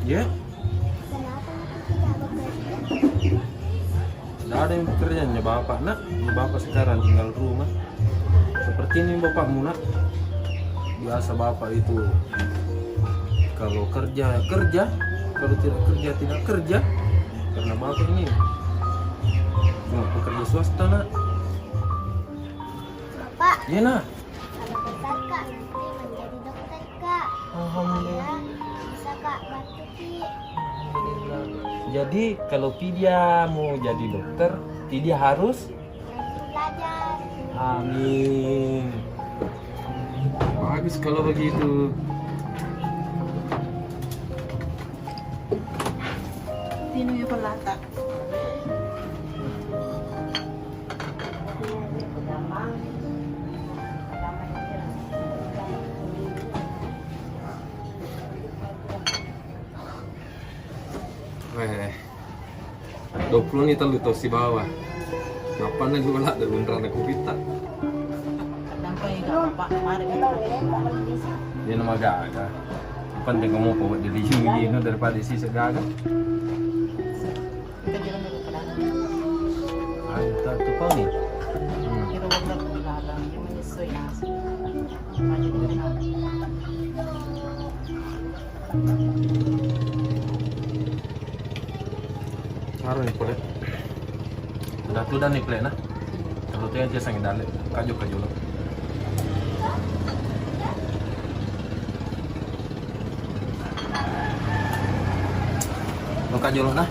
Ya, Kenapa itu tidak bekerja? tidak ada yang bekerjanya bapak nak. Ya, bapak sekarang tinggal rumah. Seperti ini bapakmu nak. Biasa bapak itu kalau kerja kerja, kalau tidak kerja tidak kerja. Karena bapak ini cuma pekerja swasta nak. Bapak, Iya nak. kalau besar kak nanti menjadi dokter kak. Alhamdulillah. Ya, bisa kak bantu Pi. Jadi kalau dia mau jadi dokter, dia harus Rajin belajar. amin. Bagus kalau begitu. Sino yung palata? Weh, 20 nih telu si bawah. Ngapa nih lu lah ada beneran aku pita. Kadang pa yung pa, mari ka. Dia nama gaga. Penting kamu bawa di liu ini daripada si segaga. Kita jalan dulu ka lang. Ay, tu pa nih. Pero wag na ko ilalang. Yung manisoy na. Mali ko na. Ngaruh nih kulit. Udah tuh dah nih play nah. Kalau tuh aja sang dale, kaju lo. Lo kaju lo nah.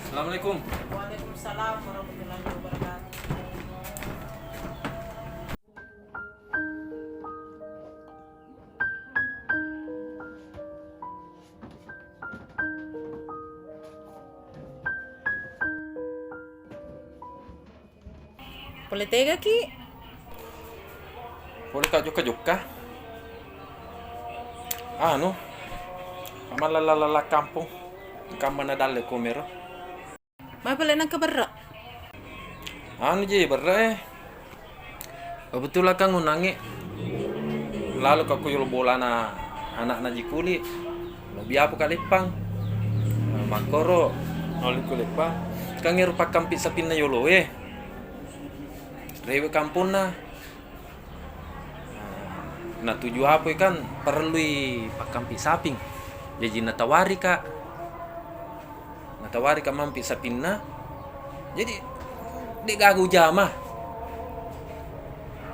Assalamualaikum. Waalaikumsalam warahmatullahi wabarakatuh. Politega ki? Boleh kaju kah? Anu, malalala kampung. Kamana dalle komero. May pala nang kabara. Anu je berre. Kebetulan kang unangi. Lalu kaku yul bola na anak na jikuli. Lebih apa kalipang. Makoro oli kulipang. Kang ngeru pakampi sapin na yolo Rewe kampung na. Nah tujuh apa kan perlu pakampi saping. Jadi natawari kak. Natawari kak mampi sapin na. Jadi dia gagu jamah.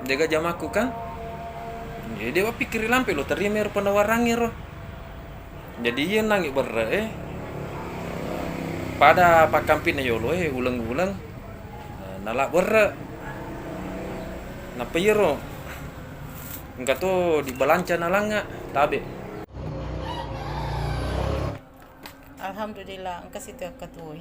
Dia gak jamaku kan. Jadi dia pikir lampe lo terima penawarannya ro. Jadi dia nangis berre pada pakampi na yolo ulang-ulang nalak berre. Napa yero? Enggak tuh di balanca nalanga tabe. Alhamdulillah, ang kasi ito katuoy.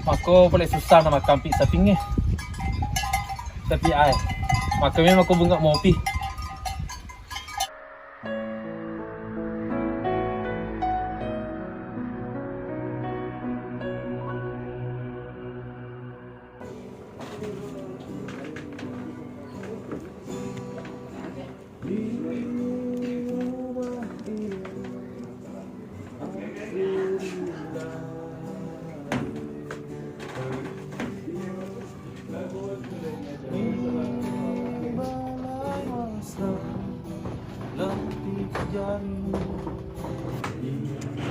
Maka boleh susah nama kampi sapingnya. Tapi maka memang aku bunga mopi.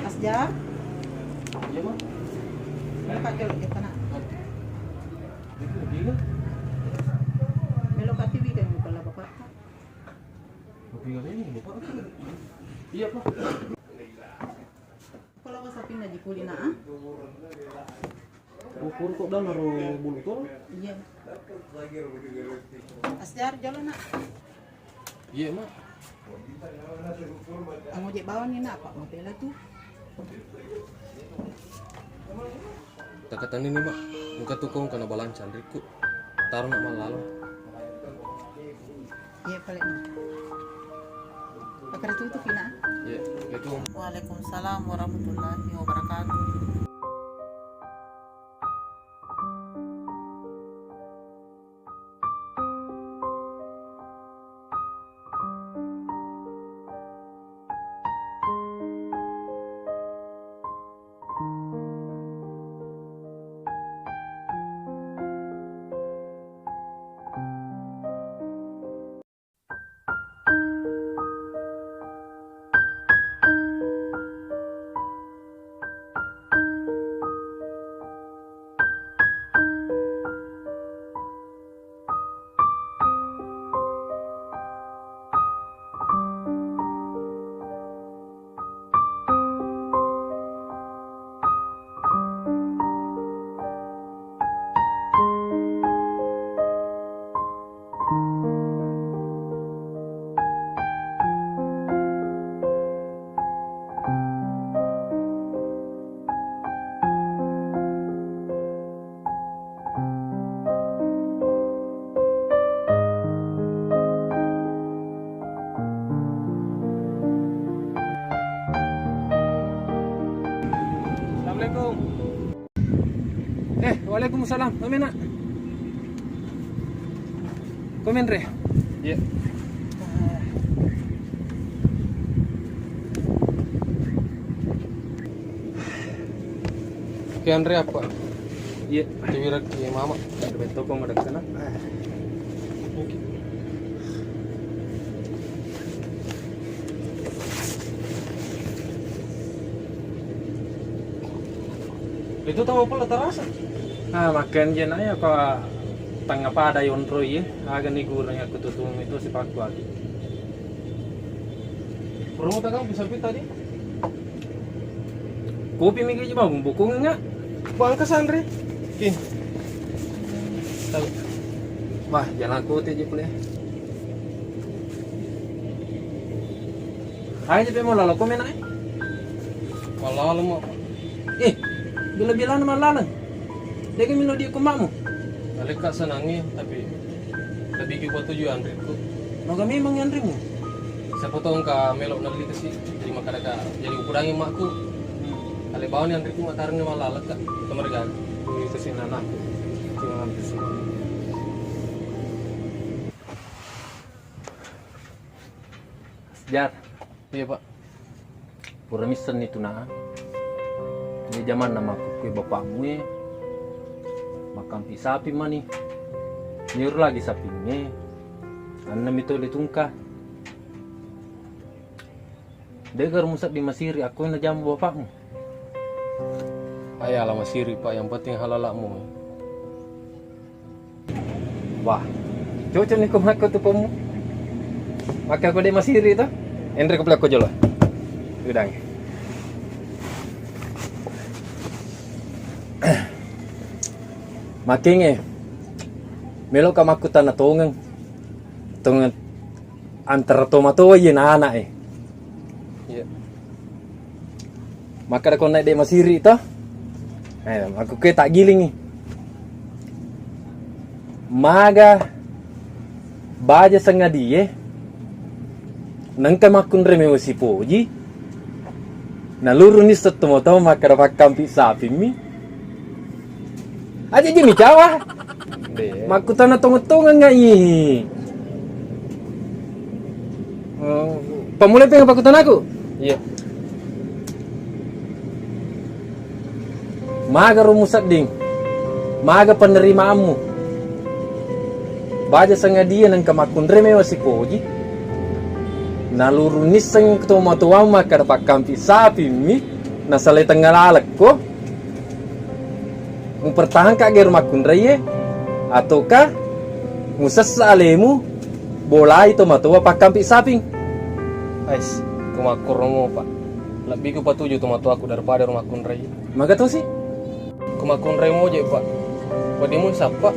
Asjar, Iya mah. buka jalur kita nak. Itu gila. Belok ke TV kan buka lah bapak. Mopi ini bapak. Iya pak. Kalau kau sapi nak jikuli nak? Ukur kok dah naruh bulu tuh. Iya. Asjar jalan nak. Iya mah. Ang ojek bawah ni nak apa mobil lah tu. Takatan ini mak, muka tukong kena balancan riku. Taruh nak malalo. Iya paling. Pakai tutup nak. Ya, itu. Waalaikumsalam warahmatullahi wabarakatuh. Assalamualaikum. Waalaikumsalam. Komen nak? Komen re? Ya. Oke Andre apa? Iya. Tiwirak ke mama. Ada bentuk kau ada sana. Itu tahu apa terasa? Makan je nak ya kau tengah pada yonro ya. Agan ni gurang aku tutung itu si paku lagi. Perlu tak kamu bisa tadi? Kopi mikir je bang, bukung enggak? Bangkas Andre. Kin. Tahu. Wah, jangan aku je boleh. Ayo je mau lalu komen ay. Malah lu mau. Bila-bila nama lalang. Dia kan minum dia kumakmu. Balik kak senangi tapi lebih ke tujuan Andre ku. Maka memang yang rimu. Siapa tahu engkau melok nanti ke sini jadi makan ada jadi ukurannya makku. Kali bawah ni Andre ku matarin ni malah lekat ke mereka. Ini kesini anak. Jangan kesini. Jar, Iya pak. pura misen itu nah. Ini zaman nama kue bapakmu ya. Makan sapi mani. Nyuruh lagi sapinya. Anam itu ditungkah. Degar musak di Masiri, aku yang jamu bapakmu. Ayah lama siri pak, yang penting halalakmu. Wah, cocok nih kau makan tu kamu. Makan aku di Masiri tu. Endre kau pelak kau jolo. Udang. Makinge. Melo ka makutan na tungang. Tungang antara tomato yin anak Iya. Maka da ko na di Masiri to. Aku ke tak giling nih. Maga baja sengadia nangka makun reme wasi poji naluru ni setemo-temo makara pakampi sapi mi aja jimi cawa makutana tongo-tongo ngai pemulai pengen pakutan aku Iya. maga rumusat ding maga penerimaanmu baja sengadia nangka makun reme wasi poji naluru niseng ketemu tuang makar pakampi sapi mi nasalai tengah lalak ko mempertahankan agar makun reye ataukah musasa alemu bola itu matua pakampi sapi Ais, kumakur romo pak. Lebih ku patuju tomatu aku daripada rumah kunrai. maka tuh sih Kumakun rai mo je pak. Padimu siapa?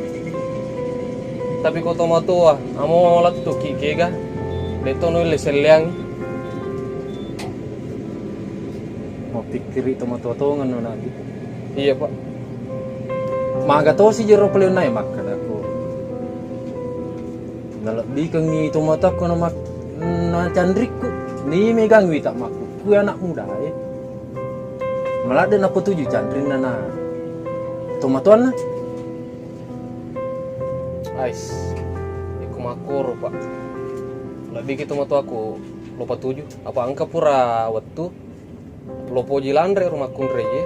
Tapi kau tomatu ah, amo lat tu kikega. Deto no le seliang. mau pikir itu matua tongan no nanti Iya pak. maka tuh sih jero peleu nai makan aku nalebih kang ni itu mata ko na candrikku ni megang wi tak maku ku anak muda malah den apa tuju candrin na tomatuan na Ais, iku makur pak. Lebih gitu tomatu aku lupa tuju. Apa angka pura waktu lopo jilandre rumah kunrai ye.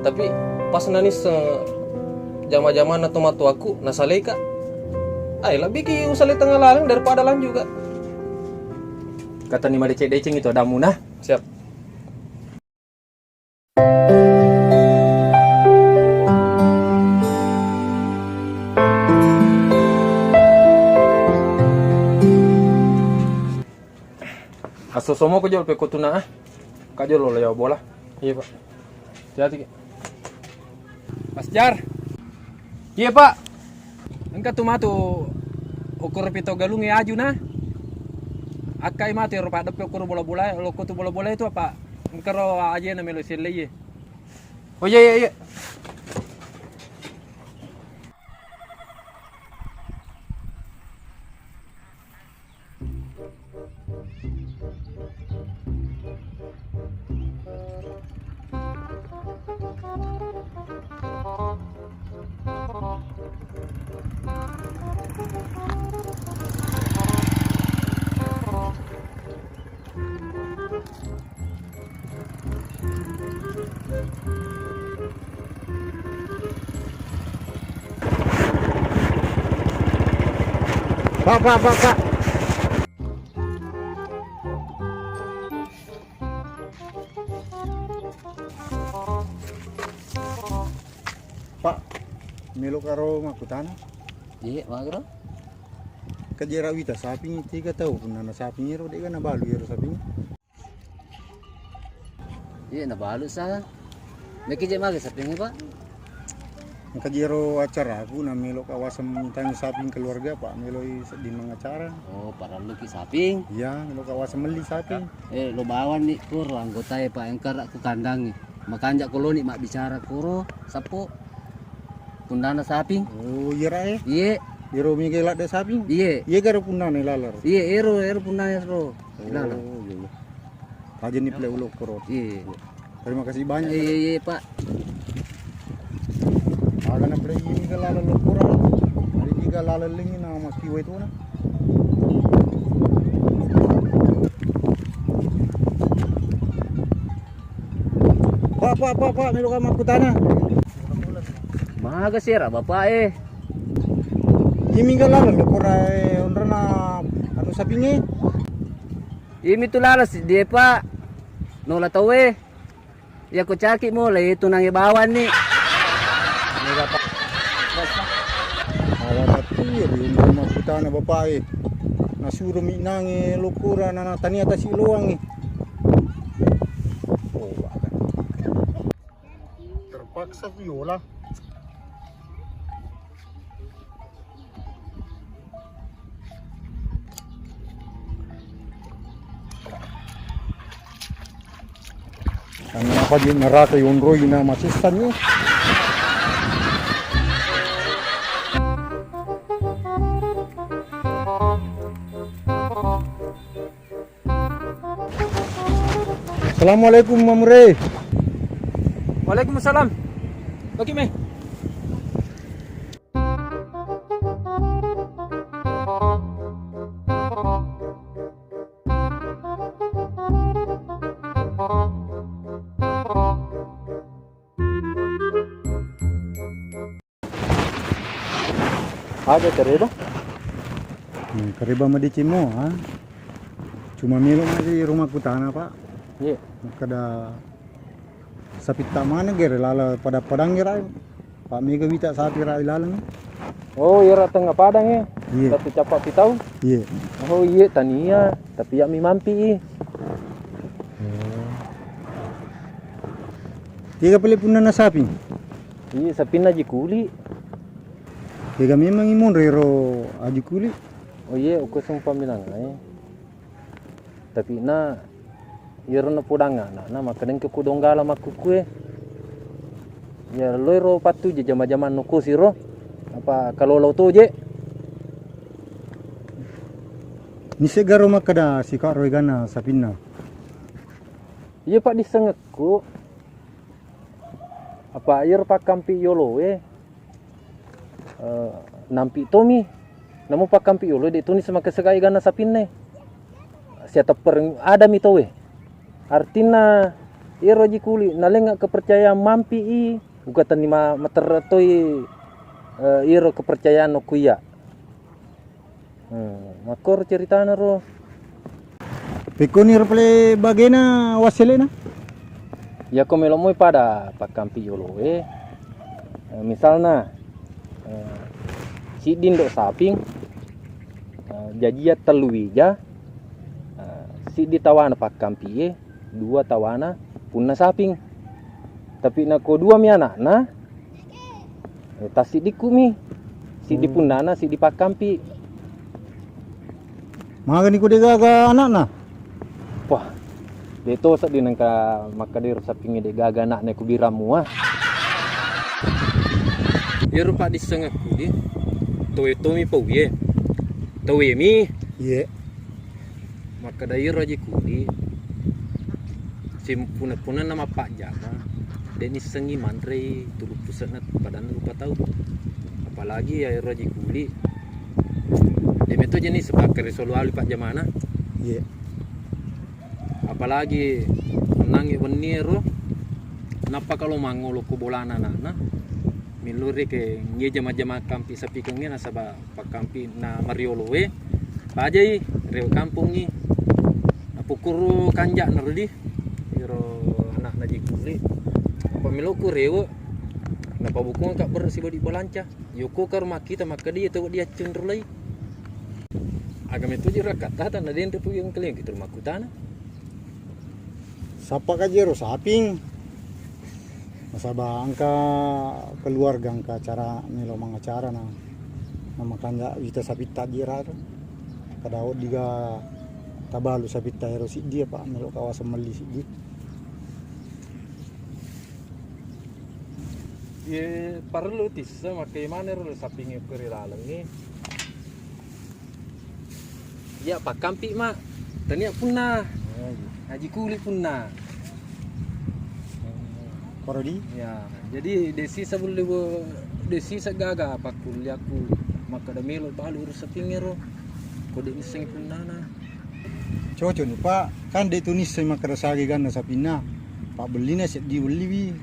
Tapi pas nani jama-jama na tomatu aku nasaleka. Ay, lebih ki usale tengah lalang daripada lan juga. kata ni made deceng itu ada munah Siap. aso somo ko jol pe kotuna kajol lo ya bola Iya pak. Hati-hati. Mas Jar. Iya pak. Engka tumato ukur pito galung ya aju na. Akai mati ro pada ukur bola-bola lo kutu bola-bola itu apa? Engka ro aja na melo sele. Oh iya iya iya. Pak. Pak, melo karo makutana. Iya, magro. Kajera wita sapi 3 tahu pun na sapi ro de kana balu ro sapi. Iya, nabalu sa. Nakije magi sa pingi pak. Kajero acara aku na melo kawasan tanya sapi keluarga Pak melo di mengacara. Oh, para luki saping. Iya, melo kawasan meli sapi. Lo bawan ni kuro anggota ya pak engkar aku kandangi. Makanja koloni mak bicara kuro sapo. Kundana saping. Oh, iya ra eh. Iya, Iro mi gelak de sapi. iya. Iya karo punna ne lalar. Iya, ero punanya ro. Ilala. Oh, iya. Kajen ni play ulo koro. Iya. Terima kasih banyak. Iya, pak. Aga na play ini galala lo koro. Ari di galala lingi na mas kiwe tu na. Pak, melo ka makutana. Maga sira bapak Imi galala lo koro ondra na anu sapinge. Imi tulalas dia pak. Nola tawe. Ya ko caki mo le itu nang ibawan ni. Awat tu ya di rumah makutana bapak Nasuro mi nange lokura na tani atas iluang Oh, bakan. Terpaksa viola. Ang apa din narata yung roy na masistanyo. Assalamualaikum Mamre. Waalaikumsalam. Bagi me. Ada tereda? Kariba madicimo ha. Cuma milo di rumahku tanah pak. Iya. Kada sapit mana ger lala pada padang gira. Pak Mega wita sapi rai lalang. Oh, iya tengah padang ya. Iya. Tapi capak pitau. Iya. Oh iya tania, tapi ya mi mampi. Tiga peli pun na sapi. Iya, sapin aja kuli. Tiga memang imun rero aji kuli. Oh iya, aku sumpah bilang tapi na iro na pudanga na makadeng ke kudonggala makukue. Ya loiro patu je jama-jaman no kusiro. Apa kalau lo to je? Nise garo makada si kak roigana sapina. Iya pak disengekku. Apa air pak kampi yolo nampi tomi. Namu pak kampi yolo de tuni sama kesekai gana sapinne. Siapa per ada mito artina iro jikuli nalenga kepercayaan mampi ugatan lima materatoi iro kepercayaan no kuya. Makor ceritana ro. Pekonir pele bagena waselena. Ya ko melomoi pada pak kampi yolo misalnya si dindo saping jajia teluija si ditawana pak kampi dua tawana punna saping tapi nako dua mi anak na tasi dikumi si di punana si di pak kampi Magani ko gaga anak na. wah deto sa din ka makadir saping de gaga anak na kubiramu Iro pak disengaku di tomi pauye tawe mi Iya. maka dairo aja kuli simpuna nama pak jama deni sengi mandre tulu pusatna padan lupa tahu apalagi ya iro aja kuli demi itu jenis sebagai soluali pak jamana Iya. apalagi menangi weniro napa kalau mangolo ku bolana nana miluri ke ngie jama-jama kampi sapi kengnya nasaba pak kampi na mariolowe pajai reo kampung ni pukuru kanjak narudi iro anak naji kuli pamiloku reo napa buku kak bersih bodi bolanca yoko ke rumah kita maka dia tahu dia cenderulai agam itu jira kata tan ada yang tu yang kalian kita rumah kutana Sapa kajero saping. Masaba angka keluarga angka cara melo mangacara na namakanya ita sapita jira kadao diga tabalu sapita hero si dia pak melo kawasan meli si dia. Ye perlu tisa makai mana ro sapinge perilalengi. Ya pak kampi mak tania punna haji kulit punna Korodi Ya, jadi desi sebelum desi segaga apa kuliahku maka ada melo balu urus sapinge ro. Kode iseng punana. cocok nih pak kan de tunis sama kerasagi kan sapina pak belina set di beli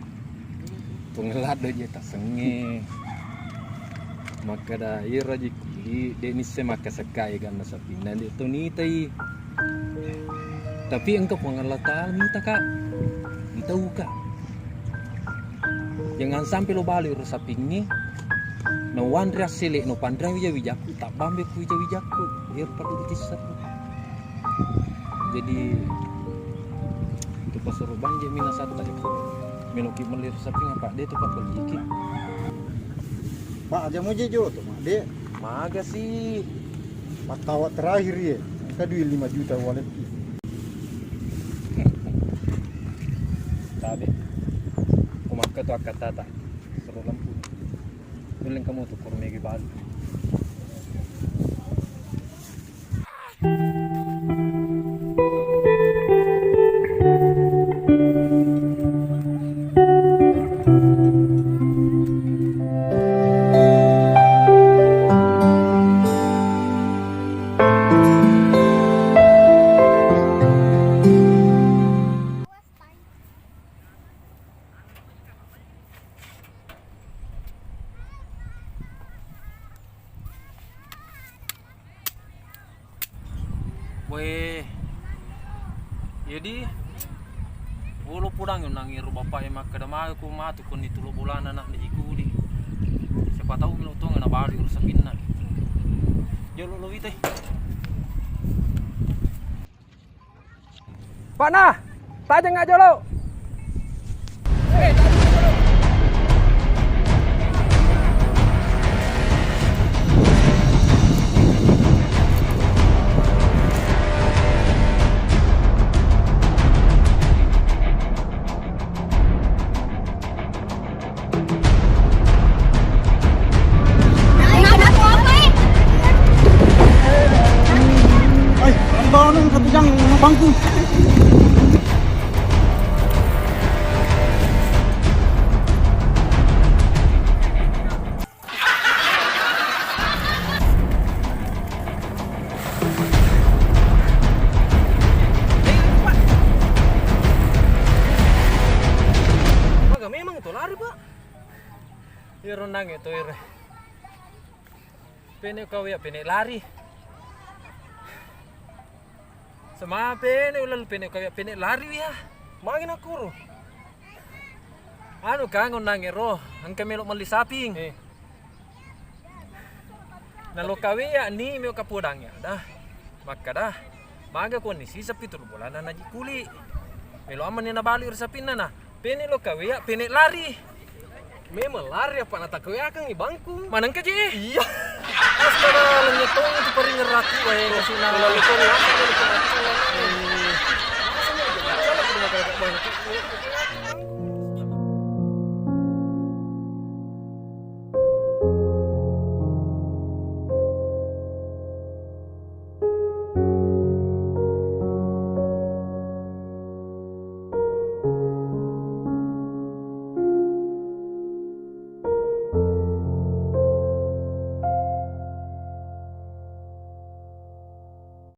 Tunggelat aja tak senge. Maka da ira ji kuli denis se maka sekai gan sapina de to ni tai. Tapi engkau pengalata minta kak. Ditahu kak. Jangan sampai lo balik urus sapingi. No wan ria sele no pandra wijaku tak bambe ku wijaku. Ir perlu ditisar. Jadi itu pasuru banje mina satu itu. Meloki melir saping apa dia tu pak berjiki. pak aja mau jejo tuh mak de Maga sih. pas tawat terakhir ya kita duit 5 juta wallet Tabe. Kumaka tu akata tak. Seru lampu. Tulen kamu tu kurmegi balu. Boy. Jadi bolo pudang yung nangiru bapak yang makadama ko matu kun itu lo bulan anak di ikudi. Siapa tahu milo tuh ngana bali urus pinna. Jolo lo ite. Pak Nah, tajam nggak jolo? Ay, ang bawa nung katujang ng bangku. Maka memang itu lari pak. Iro nang itu ire. Pene kau ya pene lari. Sama pene ulal pene kau ya pene lari ya. Makin aku ro. Anu kangon nang iro, ang kamelo mali saping. Nalo kawe ya ni meo kapudang ya dah. Maka dah. Maga ko ni sisa pitur bulan na naji kuli. Melo aman ni nabali ur sapin na. Pene lo kawe ya pene lari. Memang lari apa nata kau akan di bangku. Manang ka je? Iya. Astaga lenyetong itu paring ngerati wae kasina. Kalau itu ngapa kalau itu